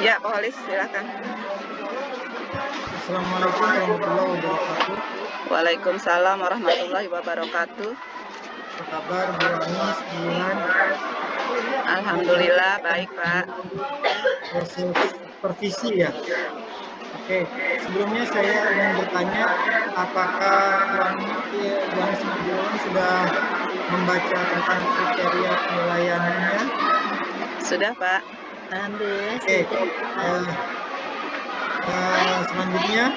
Ya, Pak Holis, silakan. Assalamualaikum warahmatullahi wabarakatuh. Waalaikumsalam warahmatullahi wabarakatuh. Apa kabar Bu Anis, Bu Wulan? Alhamdulillah baik, Pak. Proses supervisi ya. Oke, sebelumnya saya ingin bertanya, apakah Bu Anis sama Bu Wulan sudah membaca tentang kriteria penilaiannya? Sudah, Pak. Alhamdulillah Oke, sudah. selanjutnya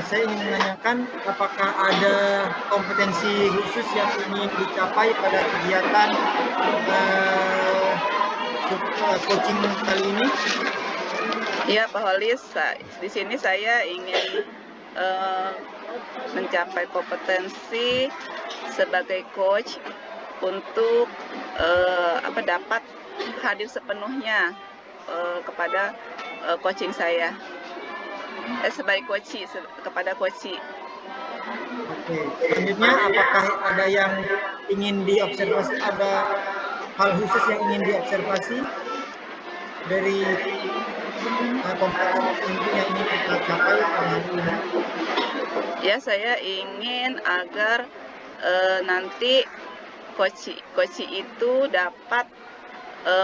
saya ingin menanyakan apakah ada kompetensi khusus yang ingin dicapai pada kegiatan coaching kali ini? Ya, Pak Holis, di sini saya ingin mencapai kompetensi sebagai coach untuk dapat hadir sepenuhnya kepada coaching saya. Sebagai coach kepada coach. Oke, selanjutnya apakah ada yang ingin diobservasi, ada hal khusus yang ingin diobservasi dari kompetensi yang ingin kita capai pada hari ini? Ya, saya ingin agar nanti coach itu dapat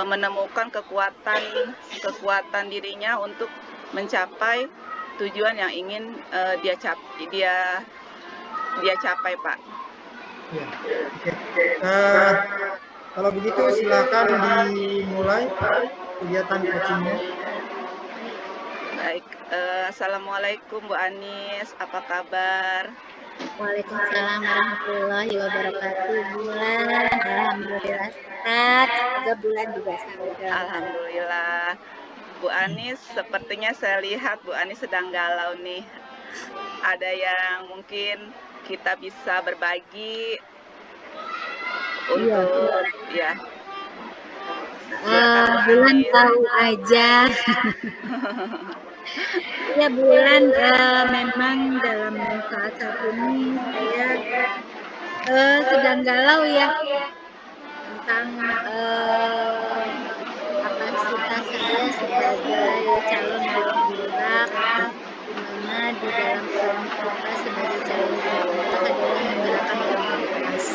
menemukan kekuatan dirinya untuk mencapai tujuan yang ingin dia capai, Pak. Ya, oke. Kalau begitu silakan dimulai kegiatan coachingnya. Baik, Assalamualaikum Bu Anis, apa kabar? Waalaikumsalam warahmatullahi wabarakatuh. Bulan, alhamdulillah sehat. Semoga bulan juga sehat. Alhamdulillah. Bu Anis, sepertinya saya lihat Bu Anis sedang galau nih. Ada yang mungkin kita bisa berbagi untuk ya. Bulan tahu aja. Ya bulan memang dalam saat ini saya sedang galau ya tentang kapasitas saya sebagai calon guru penggerak, di mana di dalam peran kita sebagai calon guru penggerak adalah menggerakkan komunitas.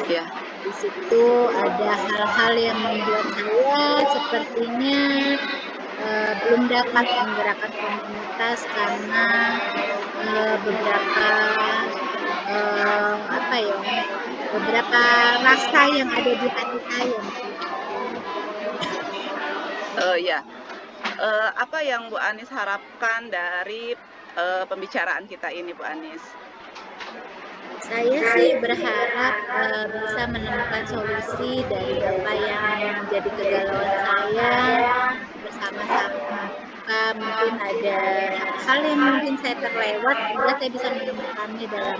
Ya. Di situ ada hal-hal yang membuat saya sepertinya belum dapat menggerakkan komunitas karena beberapa rasa yang ada di hati saya. Ya. Apa yang Bu Anis harapkan dari pembicaraan kita ini, Bu Anis? Saya sih berharap bisa menemukan solusi dari apa yang menjadi kegalauan saya bersama-sama. Mungkin ada hal yang mungkin saya terlewat, sehingga saya bisa menemukannya dalam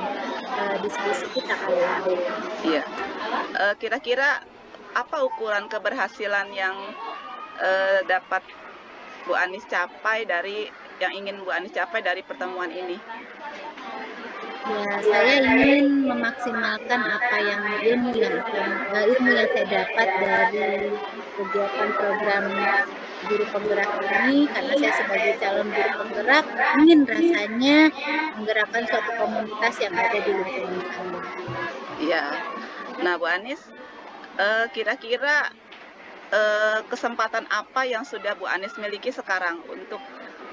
diskusi kita kali ini. Iya. Kira-kira apa ukuran keberhasilan yang dapat Bu Anis capai yang ingin Bu Anis capai dari pertemuan ini? Ya, saya ingin memaksimalkan apa yang ilmu yang saya dapat dari kegiatan program guru penggerak ini, karena saya sebagai calon guru penggerak ingin rasanya menggerakkan suatu komunitas yang ada di lingkungan saya. Iya. Nah, Bu Anis, kira-kira kesempatan apa yang sudah Bu Anis miliki sekarang untuk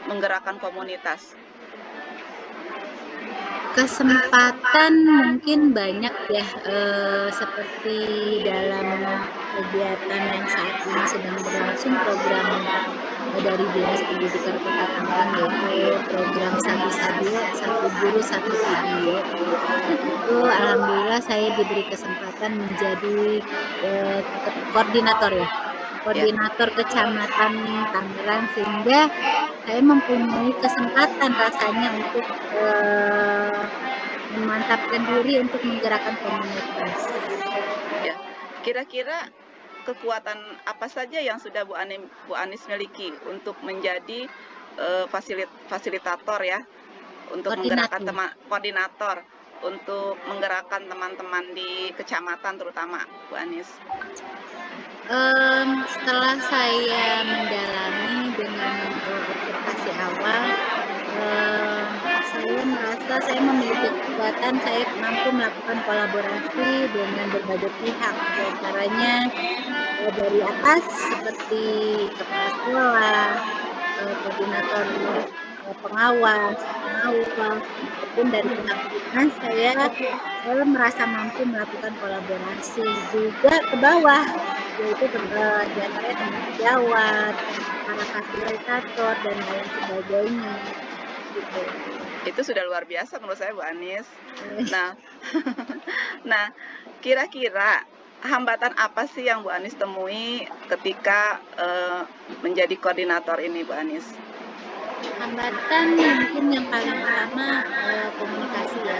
menggerakkan komunitas? Kesempatan mungkin banyak ya, seperti dalam kegiatan yang saat ini sedang berlangsung program dari Dinas Pendidikan Kota Tangerang, yaitu program Sabi-Sabi, satu guru satu video. Itu alhamdulillah saya diberi kesempatan menjadi koordinator Kecamatan Tangerang, sehingga saya mempunyai kesempatan rasanya untuk memantapkan diri untuk menggerakkan komunitas. Ya, kira-kira kekuatan apa saja yang sudah Bu Anis miliki untuk menjadi fasilitator ya, untuk menggerakkan koordinator untuk menggerakkan teman-teman di kecamatan terutama, Bu Anis? Setelah saya mendalami dengan observasi awal, saya merasa saya memiliki kekuatan, saya mampu melakukan kolaborasi dengan berbagai pihak, di antaranya dari atas seperti kepala sekolah, koordinator pengawas, maupun dari pihak dinas, saya merasa mampu melakukan kolaborasi juga ke bawah, yaitu di antaranya teman sejawat, para fasilitator dan lain sebagainya, gitu. Itu sudah luar biasa menurut saya, Bu Anis. Nah, nah, kira-kira hambatan apa sih yang Bu Anis temui ketika menjadi koordinator ini, Bu Anis? Hambatan mungkin yang paling utama komunikasi ya,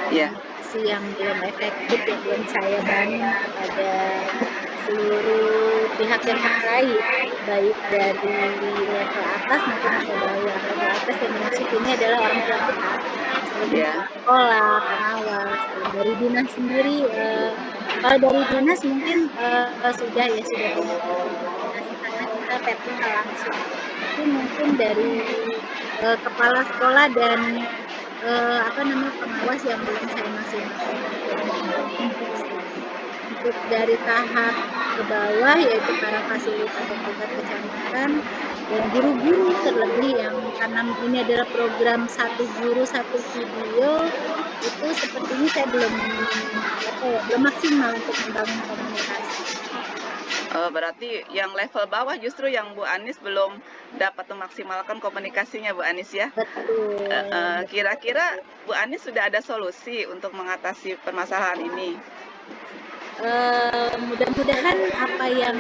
Ya, komunikasi yang belum efektif, yang belum saya bangun kepada seluruh pihak yang terkait, baik dari level atas maupun level bawah. Level atas yang dimaksud ini adalah orang tua kita, seperti ya, sekolah, pengawas. Dari dinas sendiri, kalau dari dinas mungkin sudah punya komunikasi karena kita vertikal langsung. Tapi mungkin dari kepala sekolah dan pengawas yang belum saya maksimalkan komunikasi. Untuk dari tahap ke bawah yaitu para fasilitator tingkat kecamatan dan guru-guru terlebih yang karena ini adalah program satu guru satu video, itu sepertinya saya belum maksimal untuk membangun komunikasi. berarti yang level bawah justru yang Bu Anis belum dapat memaksimalkan komunikasinya, Bu Anis ya. Betul. Kira-kira Bu Anis sudah ada solusi untuk mengatasi permasalahan ini? Mudah-mudahan apa yang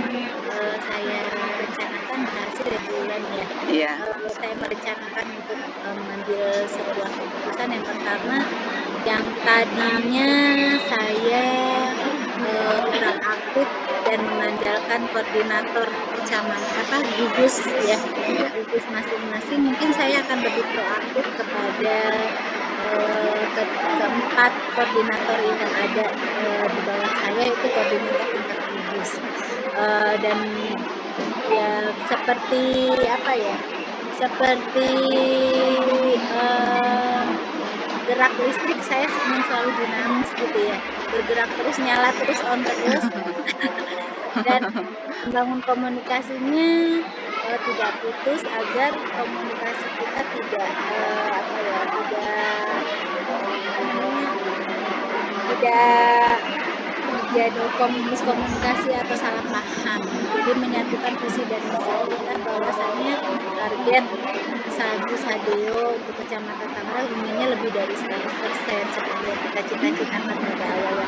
saya rencanakan berhasil ya Bu Ulan ya. Iya, Saya merencanakan untuk mengambil sebuah keputusan yang pertama, yang tadinya saya kurang aktif dan mengandalkan koordinator kecamatan gugus ya, gugus masing-masing, mungkin saya akan lebih proaktif kepada keempat koordinator yang ada di bawah saya, itu koordinator tingkat gugus. Dan ya seperti seperti gerak listrik, saya ingin selalu dinamis gitu ya, bergerak terus, nyala terus, on terus. Dan membangun komunikasinya tidak putus agar komunikasi kita tidak menjadi miskomunikasi atau salah paham. Jadi menyatukan visi dan misi kita bahwasanya target Sagus Hadeo untuk Kecamatan Tangerang inginnya lebih dari 100% seperti yang kita cita-citakan pada awal.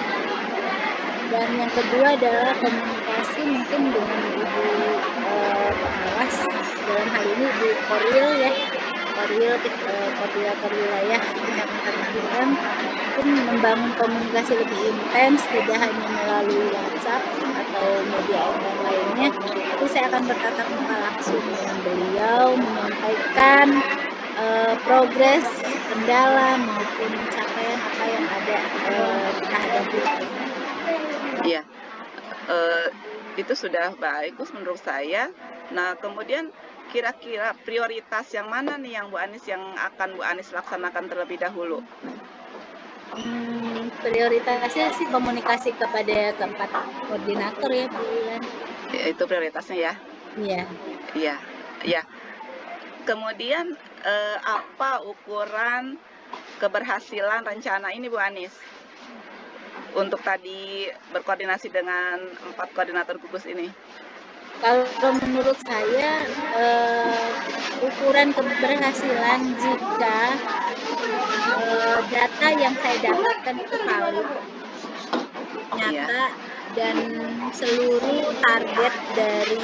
Dan yang kedua adalah komunikasi mungkin dengan Ibu pengawas, dalam hal ini Ibu Koril ya, koordinator wilayah Kecamatan Tangerang, mungkin membangun komunikasi lebih intens, tidak hanya melalui WhatsApp atau media online lainnya. Itu saya akan bertatap muka langsung dengan beliau, menyampaikan progres, kendala maupun pencapaian apa yang ada kita hadapi. iya. Itu sudah bagus menurut saya. Nah, kemudian kira-kira prioritas yang mana nih yang Bu Anis yang akan Bu Anis laksanakan terlebih dahulu? Prioritasnya sih komunikasi kepada keempat koordinator ya Bu Ulan. Ya, itu prioritasnya ya. Iya. Iya, iya. Kemudian apa ukuran keberhasilan rencana ini, Bu Anis? Untuk tadi berkoordinasi dengan 4 koordinator gugus ini. Kalau menurut saya ukuran keberhasilan jika data yang saya dapatkan itu valid, nyata, dan seluruh target dari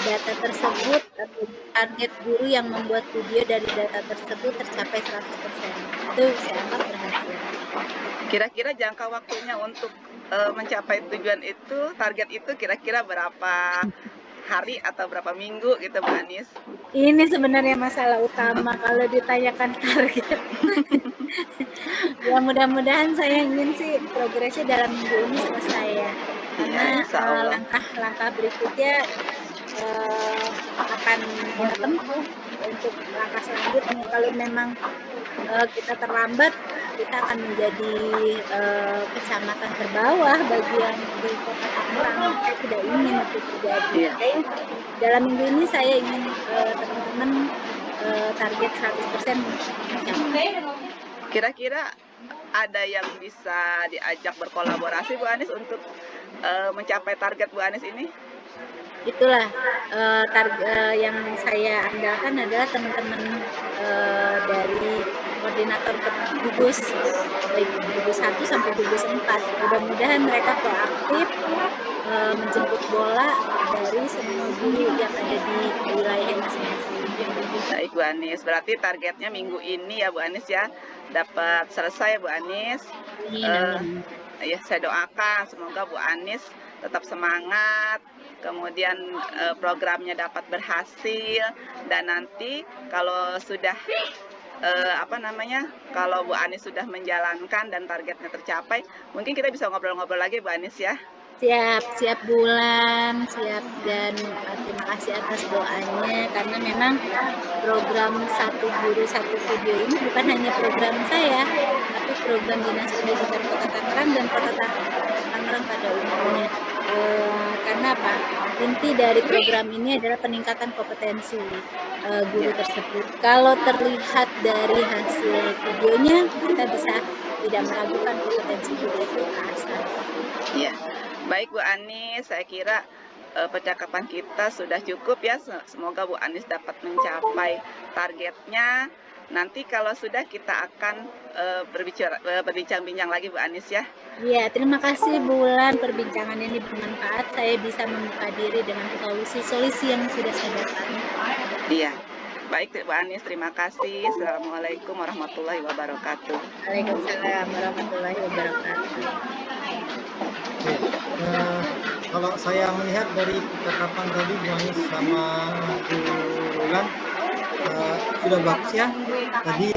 data tersebut atau target guru yang membuat video dari data tersebut tercapai 100%. Itu saya anggap berhasil. Kira-kira jangka waktunya untuk mencapai tujuan itu, target itu kira-kira berapa hari atau berapa minggu gitu Bu Anis? Ini sebenarnya masalah utama kalau ditanyakan target. Ya mudah-mudahan saya ingin sih progresnya dalam minggu ini selesai ya. Iya, Karena insya Allah. langkah-langkah berikutnya akan kita tempuh untuk langkah selanjutnya. Kalau memang kita terlambat, kita akan menjadi kecamatan terbawah bagi yang di Kota Tangerang. Saya tidak ingin itu terjadi. Iya. Jadi, dalam minggu ini saya ingin teman-teman target 100% mencapai. Kira-kira ada yang bisa diajak berkolaborasi Bu Anis untuk mencapai target Bu Anis ini? Itulah yang saya andalkan adalah teman-teman dari koordinator gugus, baik gugus 1 sampai gugus 4. Mudah-mudahan mereka proaktif menjemput bola dari semua guru yang ada di wilayah masing-masing. Baik Bu Anis, berarti targetnya minggu ini ya Bu Anis ya, dapat selesai Bu Anis. Ya, saya doakan semoga Bu Anis tetap semangat, kemudian programnya dapat berhasil, dan nanti kalau sudah kalau Bu Anis sudah menjalankan dan targetnya tercapai, mungkin kita bisa ngobrol-ngobrol lagi Bu Anis ya. Siap Bulan, siap, dan terima kasih atas doanya, karena memang program Satu Guru Satu Video ini bukan hanya program saya, tapi program Dinas Pendidikan Kota Tangerang dan Kota Tangerang pada umumnya. Karena apa? Inti dari program ini adalah peningkatan kompetensi guru tersebut. Kalau terlihat dari hasil videonya, kita bisa tidak meragukan kompetensi guru itu asal. Iya. Baik Bu Anis, saya kira percakapan kita sudah cukup ya. Semoga Bu Anis dapat mencapai targetnya. Nanti kalau sudah kita akan berbincang-bincang lagi Bu Anis ya. Iya, terima kasih Bulan, perbincangan ini bermanfaat. Saya bisa membuka diri dengan solusi-solusi yang sudah saya dapat. Iya. Baik Bu Anis, terima kasih. Assalamualaikum warahmatullahi wabarakatuh. Waalaikumsalam warahmatullahi wabarakatuh. Kalau saya melihat dari percakapan tadi Bu Anis sama Bu Bulan sudah bagus ya. Tadi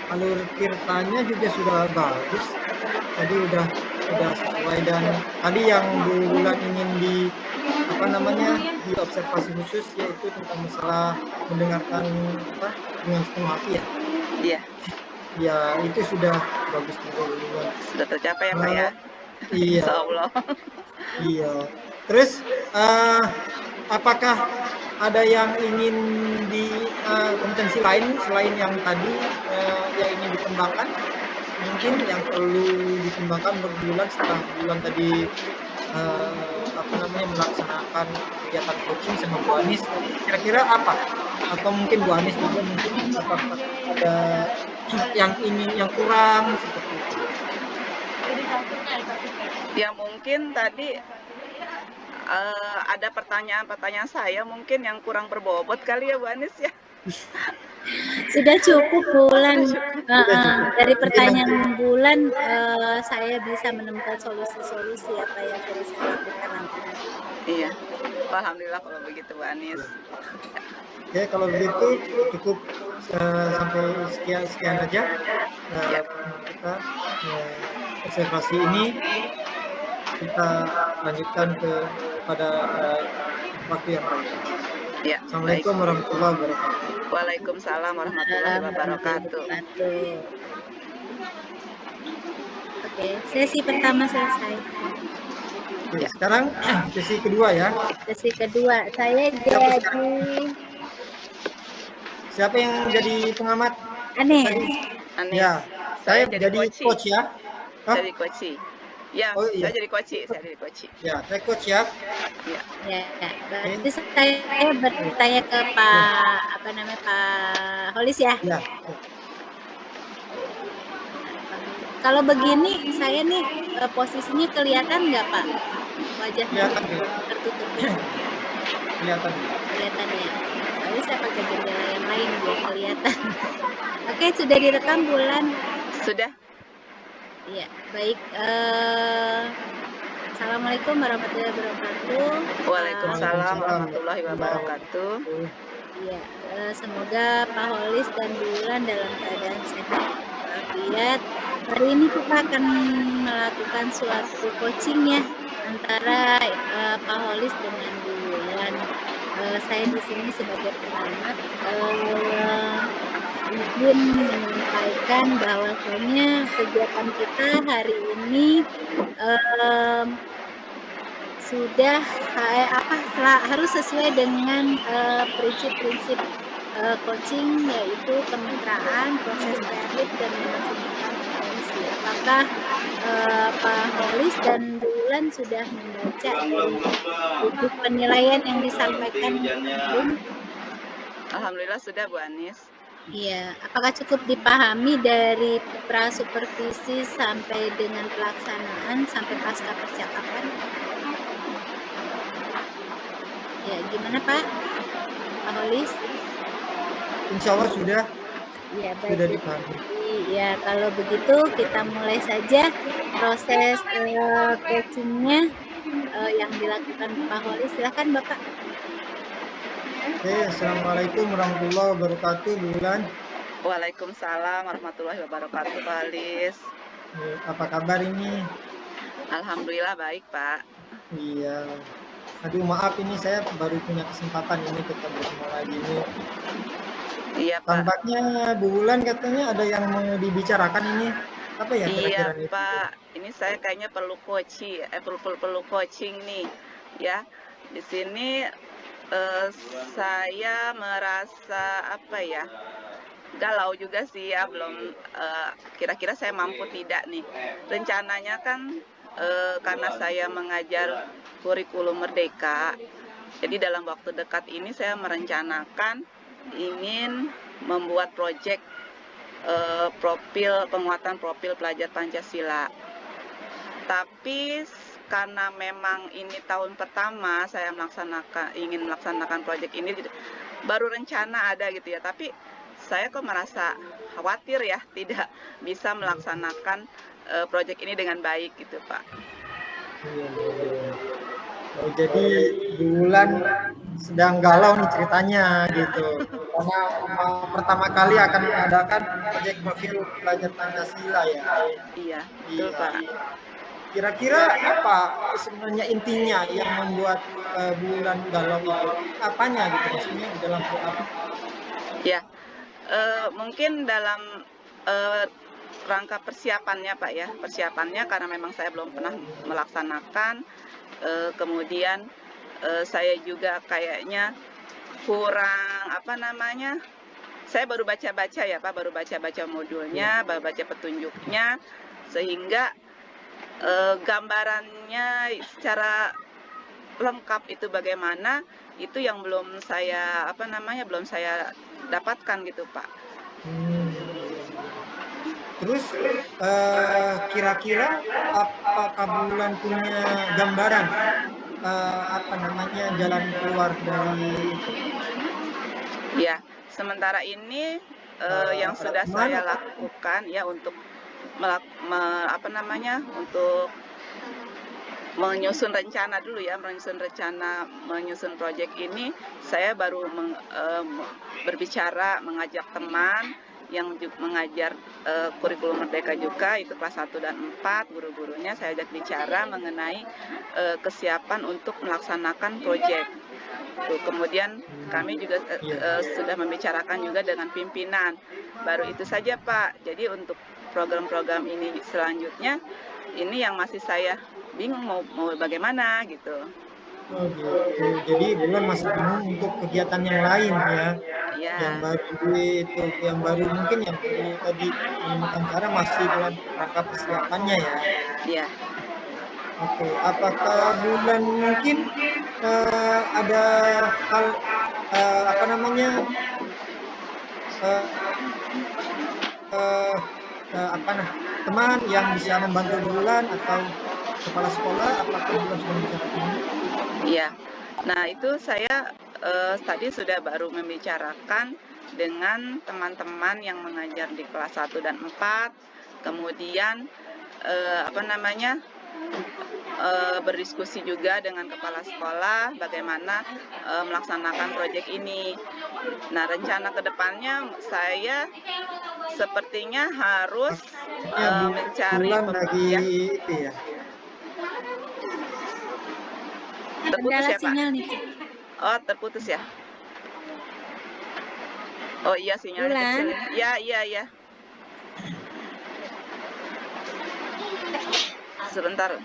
alur ceritanya juga sudah bagus. Tadi udah sesuai, dan tadi yang Bu Bulan ingin diobservasi khusus yaitu tentang masalah mendengarkan dengan sepenuh hati ya. Iya. Ya, itu sudah bagus juga Bu Bulan. Sudah tercapai ya Pak ya. Iya. Insya Allah. Iya. Terus apakah ada yang ingin kompetensi lain selain yang tadi yang ingin dikembangkan? Mungkin yang perlu dikembangkan berbulan setelah bulan tadi melaksanakan kegiatan coaching sama Bu Anis, kira-kira apa? Atau mungkin Bu Anis juga mungkin apakah ada yang kurang seperti itu? Ya mungkin tadi ada pertanyaan saya mungkin yang kurang berbobot kali ya Bu Anis ya. Sudah cukup Bulan. Dari pertanyaan Bulan saya bisa menemukan solusi-solusi apa yang harus saya lakukan nanti. Iya. Alhamdulillah kalau begitu Bu Anis. Oke, kalau begitu cukup sampai sekian aja kita observasi ini. Kita lanjutkan pada waktu yang lain. Ya, Assalamualaikum warahmatullahi wabarakatuh. Waalaikumsalam warahmatullahi wabarakatuh. Oke, sesi pertama selesai. Oke, sekarang sesi kedua ya. Sesi kedua, saya jadi. Siapa yang jadi pengamat? Anis. Ya, saya jadi coach ya. Jadi coach. Ya, oh, iya. Saya jadi coach. Ya, saya coach ya. Ya, berarti saya bertanya ke Pak Holis ya. Ya. Kalau begini saya nih posisinya kelihatan nggak Pak? Wajahnya tertutup. Kelihatan ya. Tapi saya pakai jendela yang lain biar kelihatan. Oke, sudah direkam Bulan? Sudah. Iya, baik. Assalamualaikum warahmatullahi wabarakatuh. Pak Waalaikumsalam Waalaikumsalam warahmatullahi warahmatullahi wabarakatuh. wabarakatuh. ya, semoga Pak Holis dan Bu Wulan dalam keadaan sehat walafiat. Hari ini kita akan melakukan suatu coaching ya antara Pak Holis dengan Bu Wulan. Saya di sini sebagai pengamat izin menyampaikan bahwasanya kegiatan kita hari ini sudah harus sesuai dengan prinsip-prinsip coaching, yaitu kemitraan, proses kreatif, dan memaksimalkan potensi. Apakah Pak Holis dan Bu Wulan sudah membaca buku penilaian yang disampaikan sebelum? Alhamdulillah sudah Bu Anis. Iya, apakah cukup dipahami dari pra-supervisi sampai dengan pelaksanaan sampai pasca percakapan? Ya, gimana Pak? Pak Holis? Insya Allah sudah Ya, baik. sudah dipahami. Ya, kalau begitu kita mulai saja proses coachingnya yang dilakukan Pak Holis. Silakan Bapak. Oke, Assalamualaikum warahmatullahi wabarakatuh, Bu Wulan. Waalaikumsalam warahmatullahi wabarakatuh, Pak Halis. Apa kabar ini? Alhamdulillah baik, Pak. Iya. Aduh, maaf ini saya baru punya kesempatan ini kita bertemu lagi nih. Iya, Pak. Tampaknya Bu Wulan katanya ada yang mau dibicarakan ini. Apa ya kira-kira Iya, nih? Pak. Ini saya kayaknya perlu coaching nih, ya. Di sini saya merasa apa ya? Galau juga sih ya, belum kira-kira saya mampu tidak nih. Rencananya kan karena saya mengajar kurikulum merdeka, jadi dalam waktu dekat ini saya merencanakan ingin membuat proyek penguatan profil pelajar Pancasila. Tapi karena memang ini tahun pertama saya ingin melaksanakan proyek ini, baru rencana ada gitu ya, tapi saya kok merasa khawatir ya tidak bisa melaksanakan proyek ini dengan baik gitu, Pak. Iya. Oh, jadi Bu Wulan sedang galau nih ceritanya gitu. Karena pertama kali akan mengadakan proyek profil pelajar Pancasila ya. Iya, betul, Iya. Pak. Kira-kira apa sebenarnya intinya yang membuat Bu Wulan galau itu? Apanya gitu maksudnya dalam hal apa? Ya, mungkin dalam rangka persiapannya, Pak ya. Persiapannya karena memang saya belum pernah melaksanakan, kemudian saya juga kayaknya kurang saya baru baca-baca ya Pak, baru baca-baca modulnya, baru baca petunjuknya, sehingga gambarannya secara lengkap itu bagaimana, itu yang belum saya dapatkan gitu, Pak. Terus kira-kira apakah Bu Wulan punya gambaran jalan keluar dari itu? Ya, sementara ini yang sudah saya lakukan ya untuk untuk menyusun rencana dulu ya, menyusun proyek ini, saya baru berbicara, mengajak teman yang mengajar kurikulum merdeka juga, itu kelas 1 dan 4, guru-gurunya saya ajak bicara mengenai kesiapan untuk melaksanakan proyek. Kemudian kami juga sudah membicarakan juga dengan pimpinan. Baru itu saja, Pak. Jadi untuk program-program ini selanjutnya, ini yang masih saya bingung mau bagaimana gitu. Oh gitu. Jadi Bu Wulan masih bingung untuk kegiatan yang lain ya. Iya. Yang baru mungkin yang baru tadi menemukan cara masih dalam rangka persiapannya ya. Iya. Oke, apakah Bu Wulan mungkin ada hal teman yang bisa membantu Bu Wulan atau kepala sekolah, apakah Bu Wulan sudah membicarakan ini? Iya. Nah, itu saya tadi sudah baru membicarakan dengan teman-teman yang mengajar di kelas 1 dan 4, kemudian berdiskusi juga dengan kepala sekolah bagaimana melaksanakan proyek ini. Nah, rencana kedepannya saya sepertinya harus Ya, mencari bulan lagi ya, itu ya. terputus Kendala ya Pak? sinyal nih, Cik. Oh, terputus ya? Oh iya, sinyalnya Bulan. kecil ya. Iya. Sebentar.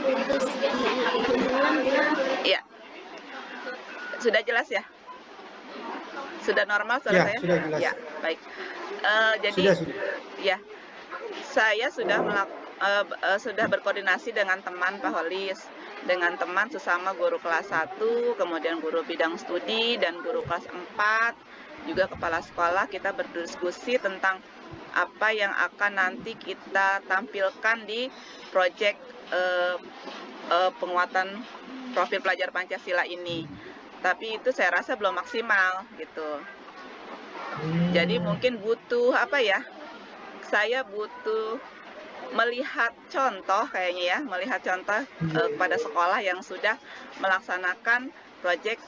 Putus-putus di Bulan. Iya. Sudah jelas ya? Sudah normal suara Ya, saya? sudah jelas. Ya, baik. Jadi Sudah. ya, saya sudah berkoordinasi dengan teman Pak Holis, dengan teman sesama guru kelas 1, kemudian guru bidang studi dan guru kelas 4, juga kepala sekolah. Kita berdiskusi tentang apa yang akan nanti kita tampilkan di proyek penguatan profil pelajar Pancasila ini. Tapi itu saya rasa belum maksimal gitu. Jadi mungkin butuh apa ya? Saya butuh melihat contoh kayaknya ya, melihat contoh kepada sekolah yang sudah melaksanakan proyek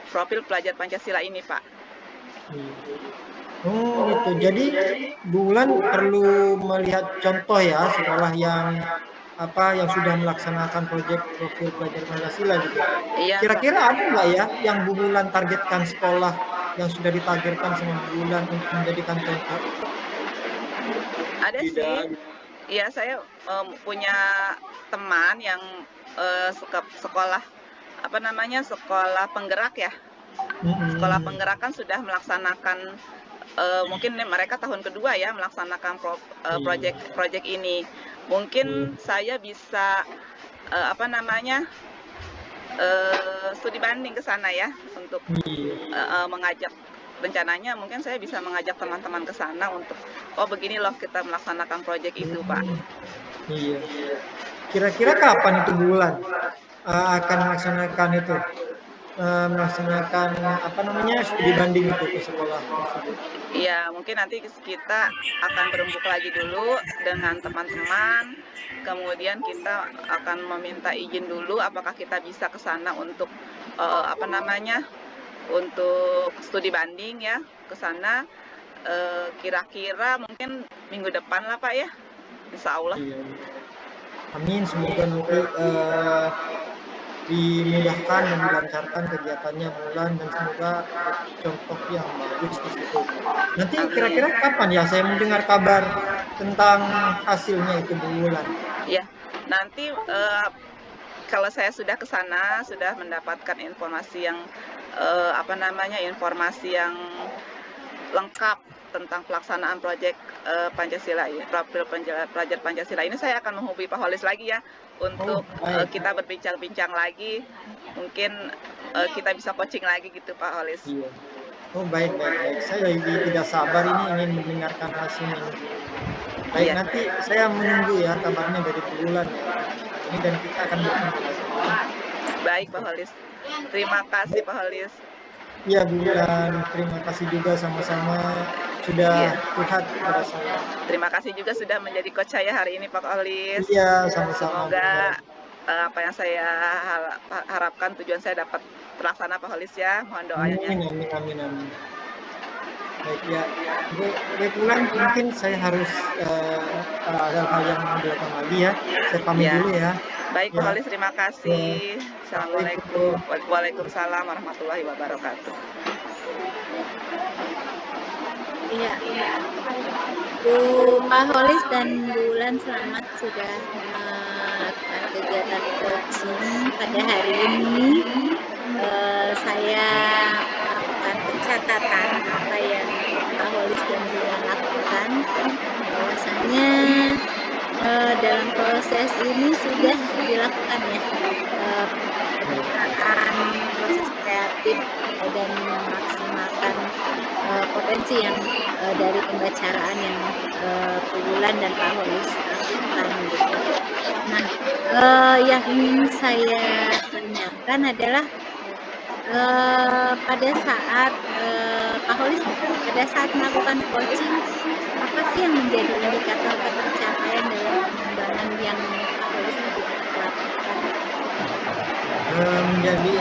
profil pelajar Pancasila ini, Pak. Oh gitu. Jadi Bulan perlu melihat contoh ya sekolah yang sudah melaksanakan proyek profil pelajar Pancasila gitu. Iya, Kira-kira ada nggak ya yang Bu Bulan targetkan sekolah yang sudah ditargetkan sama Bu Bulan untuk menjadikan contoh? ada sih. Iya, saya punya teman yang sekolah sekolah penggerak ya. Sekolah penggerak kan sudah melaksanakan mungkin mereka tahun kedua ya melaksanakan proyek ini. Mungkin saya bisa studi banding ke sana ya untuk mengajak. Rencananya mungkin saya bisa mengajak teman-teman ke sana untuk begini loh kita melaksanakan proyek itu, Pak. Iya. Kira-kira kapan itu Bulan akan melaksanakan itu? Melaksanakan studi banding itu ke sekolah tersebut. Iya, mungkin nanti kita akan berembuk lagi dulu dengan teman-teman. Kemudian kita akan meminta izin dulu apakah kita bisa ke sana untuk untuk studi banding ya ke sana. Kira-kira mungkin minggu depan lah Pak ya. Insya Allah. Iya. Amin, semoga nanti dimudahkan dan dilancarkan kegiatannya Bulan dan semoga contoh yang bagus di situ. Nanti kira-kira kapan ya saya mendengar kabar tentang hasilnya itu Bulan? Ya, nanti kalau saya sudah ke sana sudah mendapatkan informasi yang informasi yang lengkap tentang pelaksanaan proyek Pancasila ya, profil pelajar Pancasila ini, saya akan menghubungi Pak Holis lagi ya untuk kita berbincang-bincang lagi. Mungkin kita bisa coaching lagi gitu Pak Holis. Iya. Oh baik. Saya tidak sabar ini ingin mendengarkan hasilnya. Baik, Iya. nanti saya menunggu ya kabarnya dari Bulan ya. Ini dan kita akan bertemu lagi. Baik Pak Holis. Terima kasih Pak Holis. Iya Bulan, terima kasih juga sama-sama sudah curhat kepada saya. Terima kasih juga sudah menjadi coach saya hari ini Pak Holis. Iya, sama-sama. Semoga apa yang saya harapkan, tujuan saya dapat terlaksana Pak Holis ya. Mohon doanya. Amin. Baik ya. Baik Bulan, mungkin saya harus ada hal yang dilakukan lagi ya. Saya pamit dulu ya. Baik Pak Holis, terima kasih. Assalamualaikum. Waalaikumsalam warahmatullahi wabarakatuh. Iya. Bu Pak Holis dan Bulan selamat sudah melakukan kegiatan coaching pada hari ini. Saya melakukan pencatatan apa yang Pak Holis dan Bulan lakukan. Bahwasanya dalam proses ini sudah dilakukan ya pemetaan proses kreatif dan memaksimalkan potensi yang dari pembicaraan yang Bulan dan Pak Holis lakukan gitu. Nah, yang ingin saya tanyakan adalah Pada saat Pak Holis, pada saat melakukan coaching, apa sih yang menjadi indikator ketercapaian dalam pengembangan yang Pak Holis tadi lakukan? Menjadi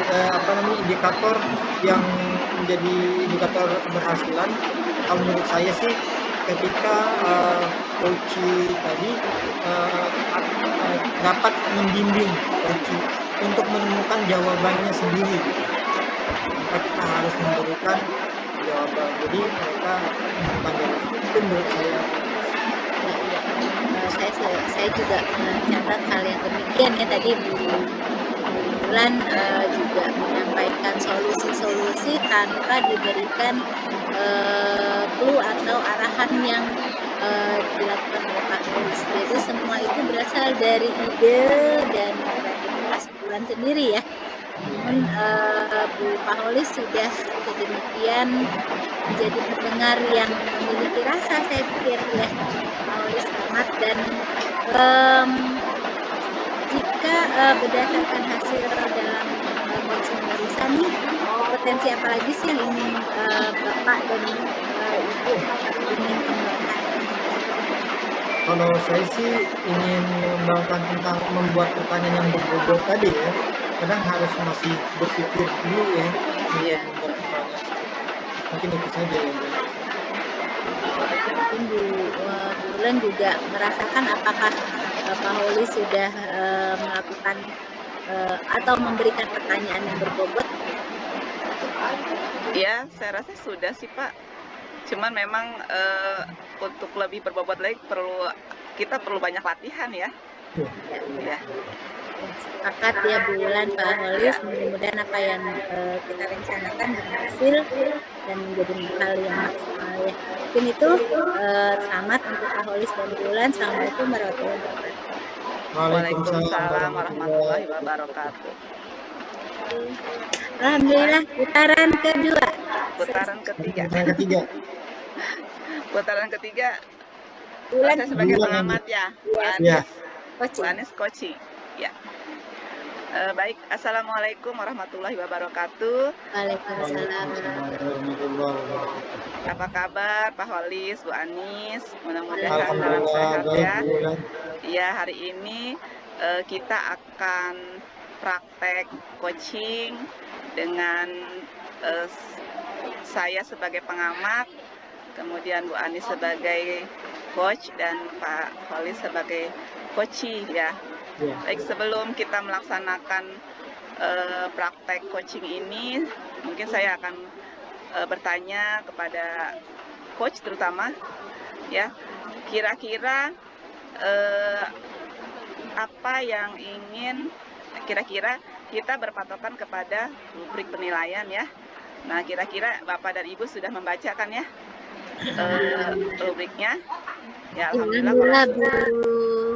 indikator yang menjadi indikator keberhasilan kalau menurut saya sih ketika coach tadi dapat membimbing coach untuk menemukan jawabannya sendiri gitu. Tanpa kita harus memberikan jawaban, jadi mereka menemukan jawaban itu menurut saya. Saya juga mencatat hal yang demikian ya, tadi Bu Bulan juga menyampaikan solusi-solusi tanpa diberikan clue atau arahan yang dilakukan oleh Pak Holis. Jadi semua itu berasal dari ide dan kreativitas Bulan sendiri ya. Namun Bu Pak Holis sudah sedemikian menjadi pendengar yang memiliki rasa, saya pikir ya, Pak Holis amat. Dan jika berdasarkan hasil dalam coaching barusan nih, potensi apa lagi sih yang ingin Bapak dan Ibu ingin kembangkan? Kalau saya sih ingin mengembangkan tentang membuat pertanyaan yang berbobot tadi ya. Kadang harus masih berpikir dulu ya. Iya. Membuat pertanyaan. Mungkin itu saja ya. Mungkin Bu Bulan juga merasakan apakah Pak Holis sudah melakukan atau memberikan pertanyaan yang berbobot? Ya, saya rasa sudah sih Pak. Cuman memang untuk lebih berbobot lagi kita perlu banyak latihan ya. Ya. Sepakat ya Bulan, Pak Holis, mudah-mudahan apa yang kita rencanakan berhasil dan menjadi hal yang maksimal ya. Mungkin itu selamat untuk Pak Holis dan Bulan. Assalamualaikum warahmatullahi wabarakatuh. Waalaikumsalam warahmatullahi wabarakatuh. Alhamdulillah, putaran kedua. Putaran ketiga. Putaran ketiga. Bulan Saya sebagai pengamat ya, Bu Anis coaching. Ya. Baik, assalamualaikum warahmatullahi wabarakatuh. Waalaikumsalam. Apa kabar Pak Holis, Bu Anis? Mudah-mudahan dalam sehat ya. Iya, hari ini kita akan praktek coaching dengan saya sebagai pengamat, kemudian Bu Anis sebagai coach dan Pak Holis sebagai coachee ya. Baik, sebelum kita melaksanakan praktek coaching ini, mungkin saya akan bertanya kepada coach terutama ya, kira-kira apa yang ingin, kira-kira kita berpatokan kepada rubrik penilaian ya. Nah, kira-kira Bapak dan Ibu sudah membacakan ya rubriknya? Ya, alhamdulillah.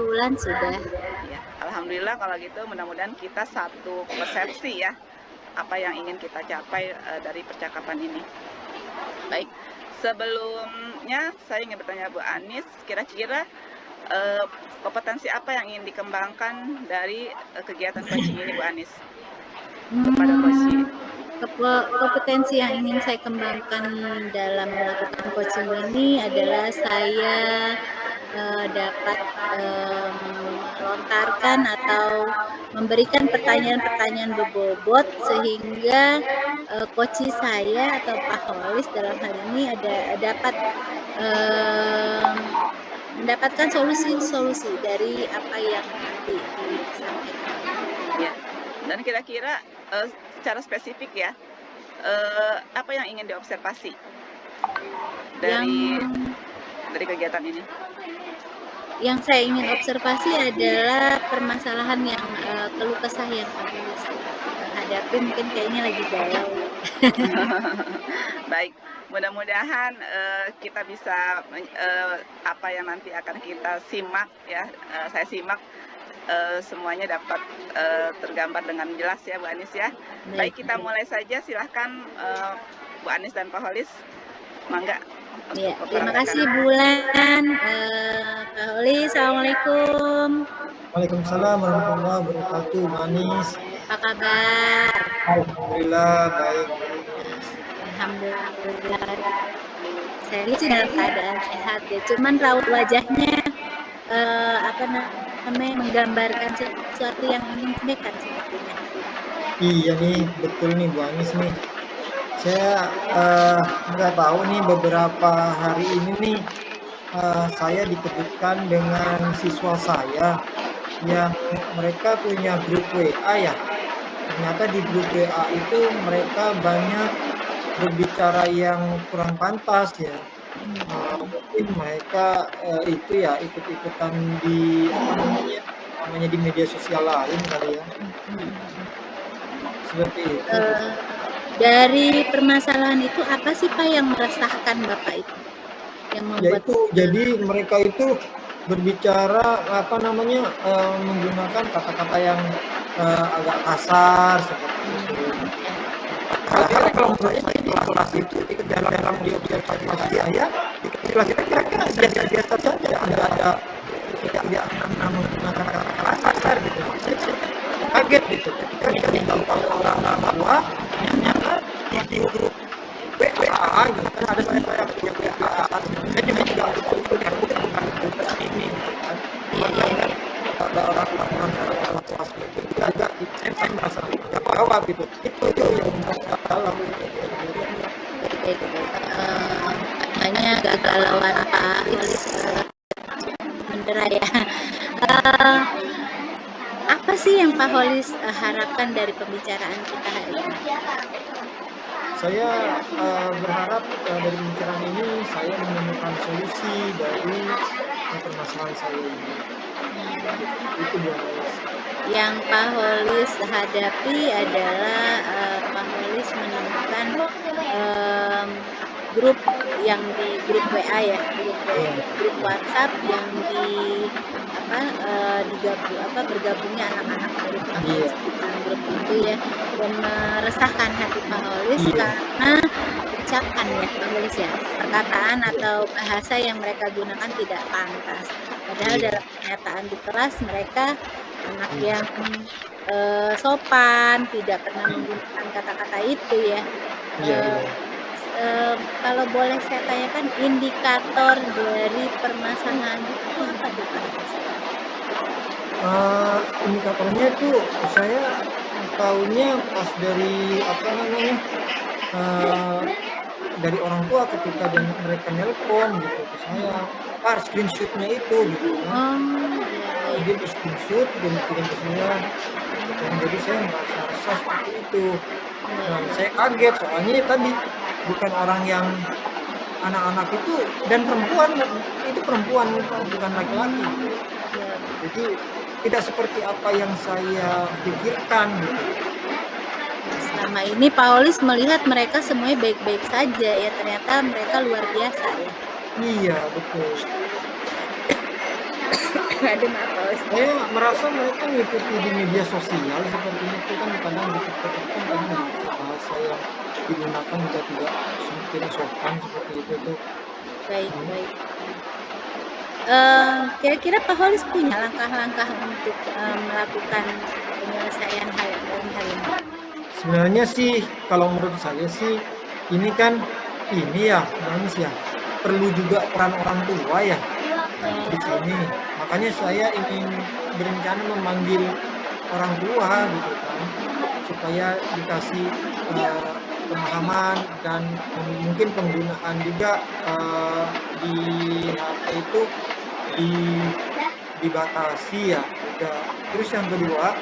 Bulan sudah. Ya, alhamdulillah kalau gitu, mudah-mudahan kita satu persepsi ya apa yang ingin kita capai dari percakapan ini. Baik, sebelumnya saya ingin bertanya Bu Anis, kira-kira kompetensi apa yang ingin dikembangkan dari kegiatan coaching ini Bu Anis? Kepada coaching. Kompetensi yang ingin saya kembangkan dalam melakukan coaching ini adalah saya dapat melontarkan atau memberikan pertanyaan-pertanyaan berbobot sehingga coach saya atau Pak Holis dalam hal ini dapat mendapatkan solusi-solusi dari apa yang nanti disampaikan. Ya. Dan kira-kira secara spesifik ya, apa yang ingin diobservasi dari kegiatan ini? Yang saya ingin observasi adalah permasalahan yang keluh kesah yang harus hadapi, mungkin kayaknya lagi galau. Baik, mudah-mudahan kita bisa apa yang nanti akan kita simak ya, saya simak semuanya dapat tergambar dengan jelas ya Bu Anis ya. Baik, kita mulai saja, silahkan Bu Anis dan Pak Holis, mangga. Ya, terima kasih Bulan, Pak Holis, assalamualaikum. Waalaikumsalam warahmatullahi wabarakatuh, Bu Anis. Apa kabar? Alhamdulillah baik. Alhamdulillah. Saya lihat sih dalam keadaan sehat ya. Cuman raut wajahnya apa namanya menggambarkan sesuatu yang ingin disampaikan sepertinya. Iya nih, betul nih Bu Anis nih. Saya nggak tahu nih beberapa hari ini nih saya dikejutkan dengan siswa saya yang mereka punya grup WA ya. Ternyata di grup WA itu mereka banyak berbicara yang kurang pantas ya. Mungkin mereka itu ya ikut-ikutan di apa namanya di media sosial lain kali ya. Seperti itu. Dari permasalahan itu apa sih Pak yang meresahkan Bapak itu? Yang membuat Yaitu jadi mereka itu berbicara apa namanya menggunakan kata-kata yang agak kasar seperti itu. Padahal kalau menurut saya di kelas itu di dalam di observasi saya di kelas itu mereka biasa saja ada tidak pernah menggunakan kata-kata kasar gitu. Saya kaget gitu ketika dia tahu orang bahwa ternyata di grup WA gitu kan ada saya punya WA saya juga bukan ini gitu kan ada orang kelas itu juga saya merasa nggak apa gitu itu yang membuat dalam hanya kegalauan Pak Mendera ya. Apa sih yang Pak Holis harapkan dari pembicaraan kita hari ini? Saya berharap dari pembicaraan ini saya menemukan solusi dari permasalahan saya ini. Itu Bu Anis. Yang Pak Holis hadapi adalah Pak Holis menemukan grup yang di grup WA ya, grup WhatsApp yang bergabungnya anak-anak grup grup itu ya, dan meresahkan hati Pak Holis karena ucapan ya Pak Holis ya, perkataan atau bahasa yang mereka gunakan tidak pantas. Padahal dalam kenyataan di kelas mereka anak yang sopan, tidak pernah menggunakan kata-kata itu ya. Kalau boleh saya tanyakan indikator dari permasalahan itu apa tuh Pak? Indikatornya itu saya tahunya pas dari apa namanya dari orang tua ketika mereka nelpon gitu ke saya screenshotnya itu gitu kan dia di screenshot dan kirim ke saya dan jadi saya merasa resah seperti itu. Nah, saya kaget soalnya tadi bukan orang yang anak-anak itu dan perempuan itu perempuan bukan laki-laki gitu. Jadi tidak seperti apa yang saya pikirkan gitu. Selama ini Pak Holis melihat mereka semuanya baik-baik saja ya, ternyata mereka luar biasa ya. Iya betul. Aduh maaf Pak Holis. Saya merasa mereka mengikuti di media sosial seperti itu kan kadang di TikTok itu kan kadang bahasa yang digunakan juga tidak sopan seperti itu tuh. Baik. Kira-kira Pak Holis punya langkah-langkah untuk melakukan penyelesaian hal ini? Sebenarnya sih kalau menurut saya sih ini kan ini ya Manis ya perlu juga peran orang tua ya di sini. Makanya saya ingin berencana memanggil orang tua gitu kan supaya dikasih pemahaman dan mungkin penggunaan juga di HP itu dibatasi ya juga. Terus yang kedua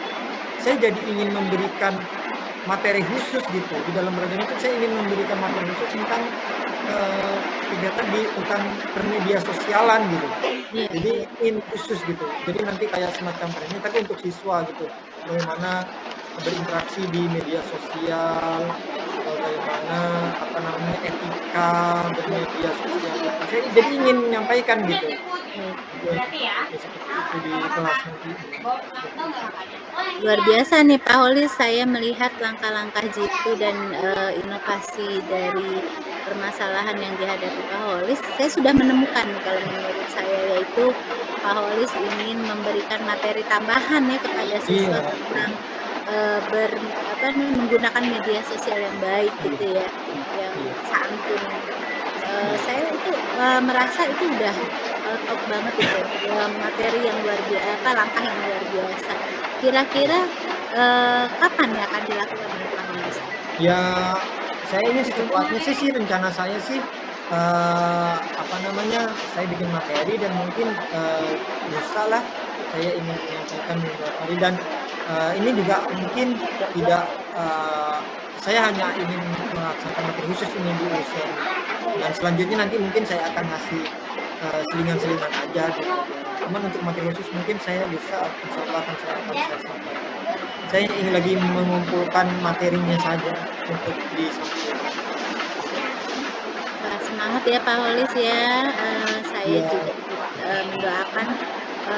saya jadi ingin memberikan materi khusus gitu di dalam program itu saya ingin memberikan materi khusus tentang kegiatan tentang permedia sosialan gitu. Jadi ingin khusus gitu. Jadi nanti kayak semacam training tapi untuk siswa gitu. Bagaimana berinteraksi di media sosial, bagaimana apa namanya etika bermedia sosial. Saya jadi ingin menyampaikan gitu. Seperti itu di kelas nanti. Luar biasa nih Pak Holis, saya melihat langkah-langkah jitu dan inovasi dari permasalahan yang dihadapi Pak Holis. Saya sudah menemukan kalau menurut saya, yaitu Pak Holis ingin memberikan materi tambahan ya kepada siswa tentang menggunakan media sosial yang baik gitu ya, yang Iya. santun. Saya itu merasa itu udah top banget itu, materi yang luar biasa, langkah yang luar biasa. Kira-kira kapan ya akan dilakukan oleh Pak Hanis? Ya, saya ini secepatnya sih rencana saya sih apa namanya, saya bikin materi dan mungkin lusa lah saya ingin menyampaikan beberapa hari dan ini juga mungkin tidak saya hanya ingin melaksanakan materi khusus ini di lusa ini. Dan selanjutnya nanti mungkin saya akan ngasih selingan-selingan aja gitu aja. Cuman untuk materi khusus mungkin saya lusa insya Allah akan saya sampaikan. Saya ingin lagi mengumpulkan materinya saja untuk disampaikan. Wah, semangat ya Pak Holis ya. Saya Iya, juga mendoakan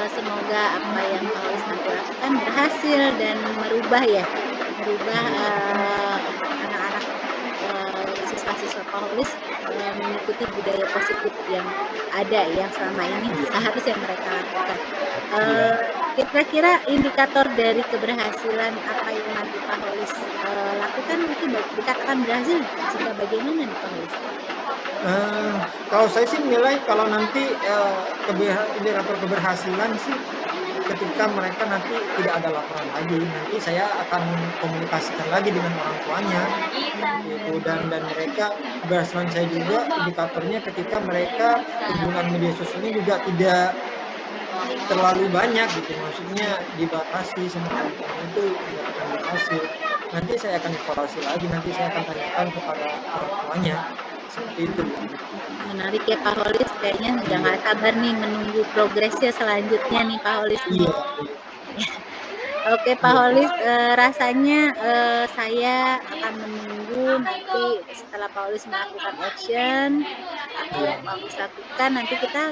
semoga apa yang Pak Holis nanti lakukan berhasil dan merubah iya, anak-anak siswa-siswa Pak Holis mengikuti budaya positif yang ada yang selama ini iya, seharusnya mereka lakukan. iya. Kira-kira indikator dari keberhasilan apa yang nanti Pak Holis lakukan itu dikatakan berhasil jika bagaimana nih Pak Holis? Kalau saya sih menilai kalau nanti indikator keberhasilan sih ketika mereka nanti tidak ada laporan lagi, nanti saya akan komunikasikan lagi dengan orang tuanya gitu dan mereka keberhasilan saya juga indikatornya ketika mereka penggunaan media sosialnya juga tidak terlalu banyak gitu, maksudnya dibatasi sama orang tuanya itu dikatakan berhasil. Nanti saya akan evaluasi lagi, nanti saya akan tanyakan kepada orang tuanya seperti itu. Menarik ya Pak Holis, kayaknya udah Iya, nggak sabar nih menunggu progresnya selanjutnya nih Pak Holis nih. iya, Oke Pak iya, Holis, rasanya saya akan menunggu nanti setelah Pak Holis melakukan action, apa iya. yang Pak Holis lakukan, nanti kita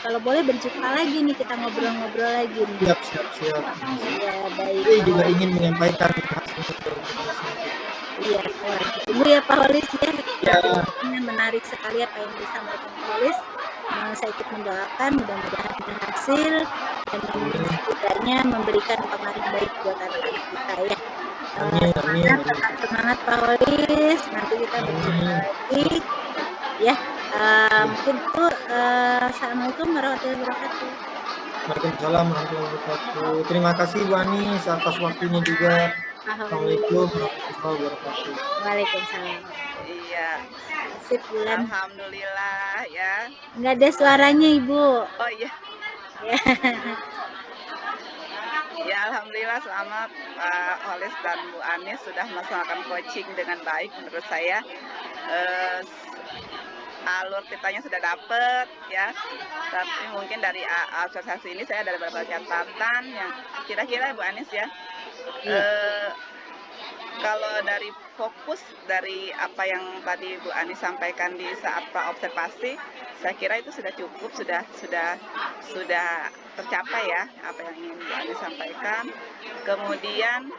kalau boleh berjumpa lagi nih, kita ngobrol-ngobrol lagi nih. Siap, siap, siap. Ya baik Saya Pak juga Holis. ingin menyampaikan hasil Mas nanti. Iya, wah, ditunggu ya Pak Holis ya. Ya, Ini menarik sekali apa yang disampaikan Pak Holis. Saya ikut mendoakan mudah-mudahan berhasil dan amin, setidaknya memberikan pengaruh baik buat anak-anak kita ya. amin, amin, Semangat, tetap semangat Pak Holis. Nanti kita berjumpa amin. lagi ya. Mungkin itu assalamualaikum warahmatullahi wabarakatuh. Waalaikumsalam warahmatullahi wabarakatuh. Terima kasih Bu Anis atas waktunya juga. Pak Holis. Assalamualaikum warahmatullahi wabarakatuh. Waalaikumsalam. Iya, Sip bulan. alhamdulillah ya. Nggak ada suaranya Ibu. Oh iya, Ya. ya alhamdulillah selamat Pak Holis dan Bu Anis sudah melaksanakan coaching dengan baik menurut saya. Eh, alur ceritanya sudah dapet ya, tapi mungkin dari asosiasi ini saya ada beberapa catatan yang kira-kira Bu Anis ya. Iya. Kalau dari fokus dari apa yang tadi Bu Anis sampaikan di saat praobservasi, saya kira itu sudah cukup, sudah tercapai ya apa yang ingin Bu Anis sampaikan. Kemudian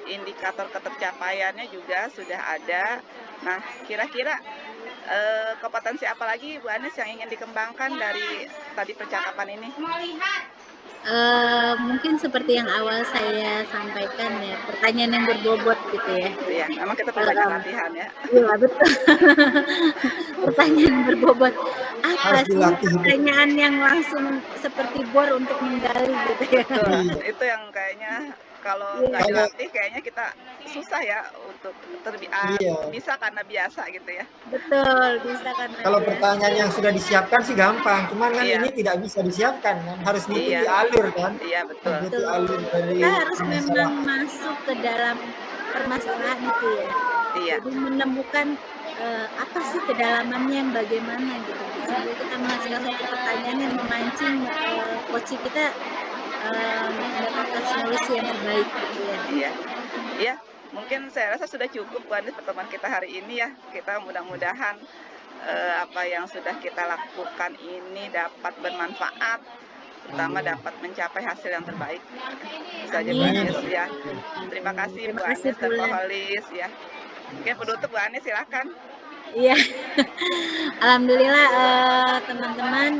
indikator ketercapaiannya juga sudah ada. Nah, kira-kira kompetensi apa lagi Bu Anis yang ingin dikembangkan dari tadi percakapan ini? Mungkin seperti yang awal saya sampaikan ya, pertanyaan yang berbobot gitu ya. Ya, memang kita perlu banyak latihan ya. Iya betul. Pertanyaan berbobot. Apa Harus sih dilatih. pertanyaan yang langsung seperti bor untuk menggali gitu ya. Betul, itu yang kayaknya kalau nggak Kalau- dilatih kayaknya kita susah ya untuk Iya. bisa karena biasa gitu ya. Betul, bisa kan. Kalau pertanyaan yang sudah disiapkan sih gampang, cuman kan Iya. ini tidak bisa disiapkan kan, harus ngikuti Iya. alur kan. Iya betul. Ngikuti alur dari Kita harus masalah. memang masuk ke dalam permasalahan itu ya. Iya. Jadi menemukan apa sih kedalamannya yang bagaimana gitu. Sampai kita menghasilkan satu pertanyaan yang memancing coach kita mendapatkan solusi yang terbaik gitu ya. Iya. Iya, mungkin saya rasa sudah cukup Bu Anis pertemuan kita hari ini ya. Kita mudah-mudahan apa yang sudah kita lakukan ini dapat bermanfaat, terutama dapat mencapai hasil yang terbaik. Itu saja Bu Amin. Anis ya. Terima kasih Terima Bu kasih, Anis dan Pak Bulan. Holis ya. Oke, penutup Bu Anis silakan. Iya, alhamdulillah teman-teman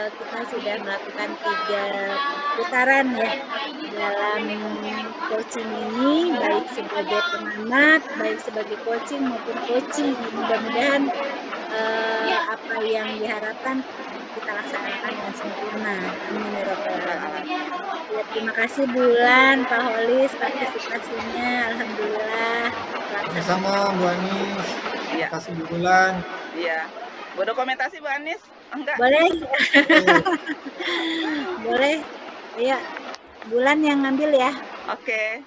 kita sudah melakukan 3 putaran ya. dalam coaching ini, baik sebagai pengamat, baik sebagai coaching maupun coaching. Mudah-mudahan apa yang diharapkan kita laksanakan dengan sempurna. Amin ya rabbal alamin. Ya, terima kasih Bulan, Pak Holis partisipasinya. Alhamdulillah. Sama-sama Bu Anis. Iya. Terima kasih Bu Bulan. Iya. Mau dokumentasi Bu Anis? Enggak. Boleh. Boleh. Iya. Bulan yang ngambil ya. Oke.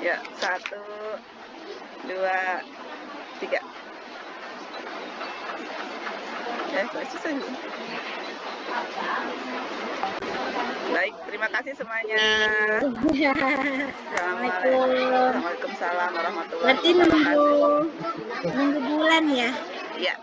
Ya, 1, 2, 3. Susah. Baik, terima kasih semuanya. Assalamualaikum. Waalaikumsalam warahmatullahi Berarti wabarakatuh. nunggu Bulan ya. Iya.